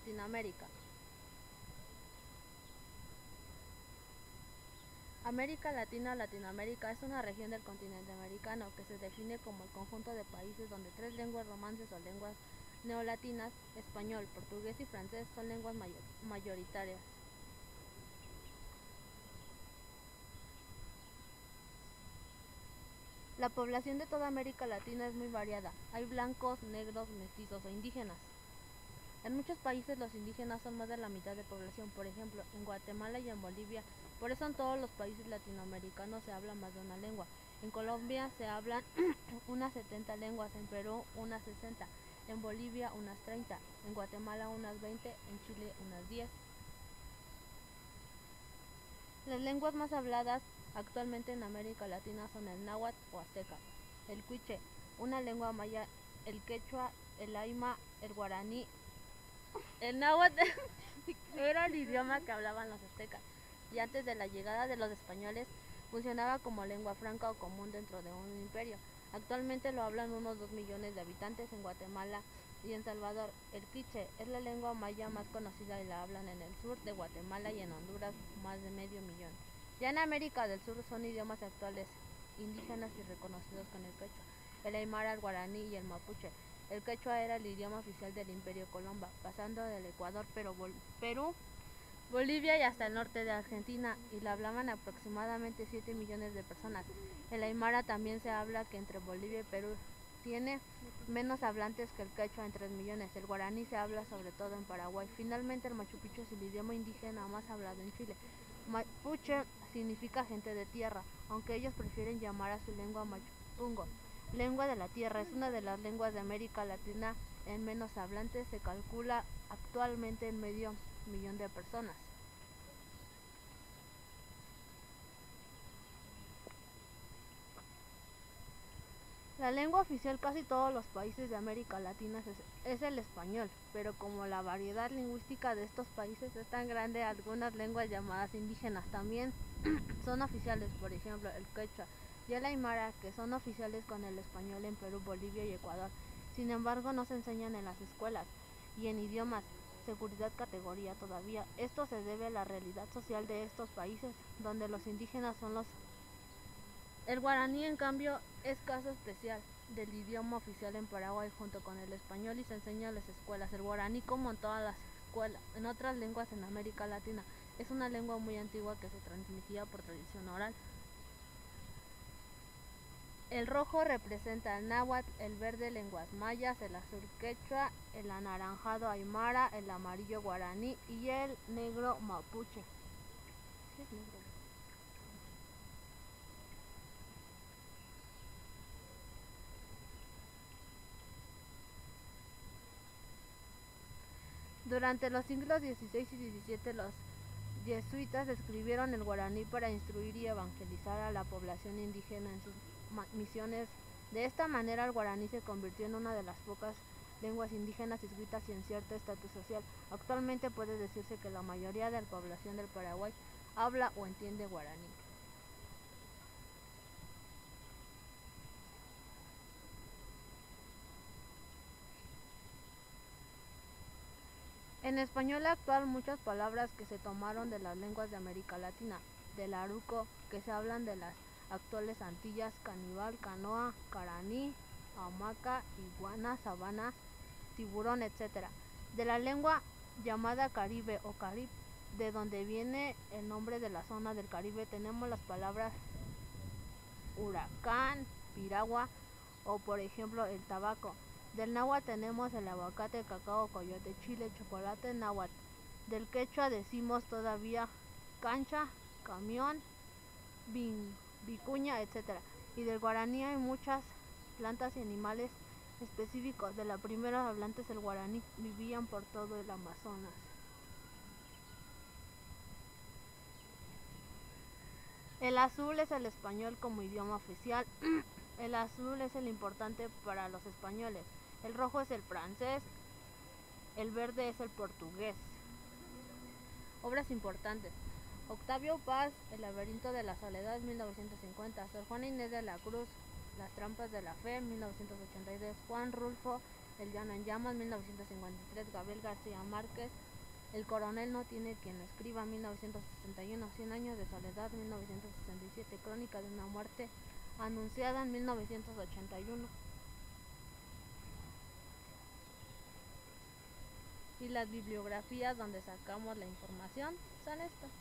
Latinoamérica. América Latina o Latinoamérica es una región del continente americano que se define como el conjunto de países donde tres lenguas romances o lenguas neolatinas, español, portugués y francés, son lenguas mayoritarias. La población de toda América Latina es muy variada. Hay blancos, negros, mestizos e indígenas. En muchos países los indígenas son más de la mitad de población, por ejemplo, en Guatemala y en Bolivia. Por eso en todos los países latinoamericanos se habla más de una lengua. En Colombia se hablan unas 70 lenguas, en Perú unas 60, en Bolivia unas 30, en Guatemala unas 20, en Chile unas 10. Las lenguas más habladas actualmente en América Latina son el náhuatl o azteca, el quiché, una lengua maya, el quechua, el aima, el guaraní. El náhuatl era el idioma que hablaban los aztecas y antes de la llegada de los españoles funcionaba como lengua franca o común dentro de un imperio. Actualmente lo hablan unos 2 millones de habitantes en Guatemala y en Salvador. El quiché es la lengua maya más conocida y la hablan en el sur de Guatemala y en Honduras más de medio millón. Ya en América del Sur son idiomas actuales indígenas y reconocidos con el quechua, el aymara, el guaraní y el mapuche. El quechua era el idioma oficial del Imperio Colomba, pasando del Ecuador, Perú, Bolivia y hasta el norte de Argentina, y la hablaban aproximadamente 7 millones de personas. El aymara también se habla que entre Bolivia y Perú tiene menos hablantes que el quechua en 3 millones. El guaraní se habla sobre todo en Paraguay. Finalmente el machu picchu es el idioma indígena más hablado en Chile. Mapuche significa gente de tierra, aunque ellos prefieren llamar a su lengua machupungo. Lengua de la tierra, es una de las lenguas de América Latina en menos hablantes, se calcula actualmente en medio millón de personas. La lengua oficial casi todos los países de América Latina es el español, pero como la variedad lingüística de estos países es tan grande, algunas lenguas llamadas indígenas también son oficiales, por ejemplo el quechua y el aymara, que son oficiales con el español en Perú, Bolivia y Ecuador. Sin embargo, no se enseñan en las escuelas y en idiomas seguridad categoría todavía. Esto se debe a la realidad social de estos países, donde los indígenas son los... El guaraní, en cambio, es caso especial del idioma oficial en Paraguay junto con el español y se enseña en las escuelas. El guaraní, como en todas las escuelas, en otras lenguas en América Latina, es una lengua muy antigua que se transmitía por tradición oral. El rojo representa el náhuatl, el verde lenguas mayas, el azul quechua, el anaranjado aymara, el amarillo guaraní y el negro mapuche. Sí, es negro. Durante los siglos XVI y XVII los jesuitas escribieron el guaraní para instruir y evangelizar a la población indígena en sus misiones. De esta manera el guaraní se convirtió en una de las pocas lenguas indígenas escritas y en cierto estatus social. Actualmente puede decirse que la mayoría de la población del Paraguay habla o entiende guaraní. En español actual muchas palabras que se tomaron de las lenguas de América Latina, del aruco, que se hablan de las actuales Antillas, caníbal, canoa, caraní, hamaca, iguana, sabana, tiburón, etc. De la lengua llamada Caribe o Carib, de donde viene el nombre de la zona del Caribe, tenemos las palabras huracán, piragua o por ejemplo el tabaco. Del náhuatl tenemos el aguacate, cacao, coyote, chile, chocolate, náhuatl. Del quechua decimos todavía cancha, camión, vicuña, etc. Y del guaraní hay muchas plantas y animales específicos. De la primera hablantes del guaraní vivían por todo el Amazonas. El azul es el español como idioma oficial. El azul es el importante para los españoles. El rojo es el francés. El verde es el portugués. Obras importantes: Octavio Paz, El laberinto de la soledad, 1950. Sor Juana Inés de la Cruz, Las trampas de la fe, 1982. Juan Rulfo, El llano en llamas, 1953, Gabriel García Márquez. El coronel no tiene quien lo escriba, 1961. 100 años de soledad, 1967. Crónica de una muerte anunciada, en 1981. Y las bibliografías donde sacamos la información son estas.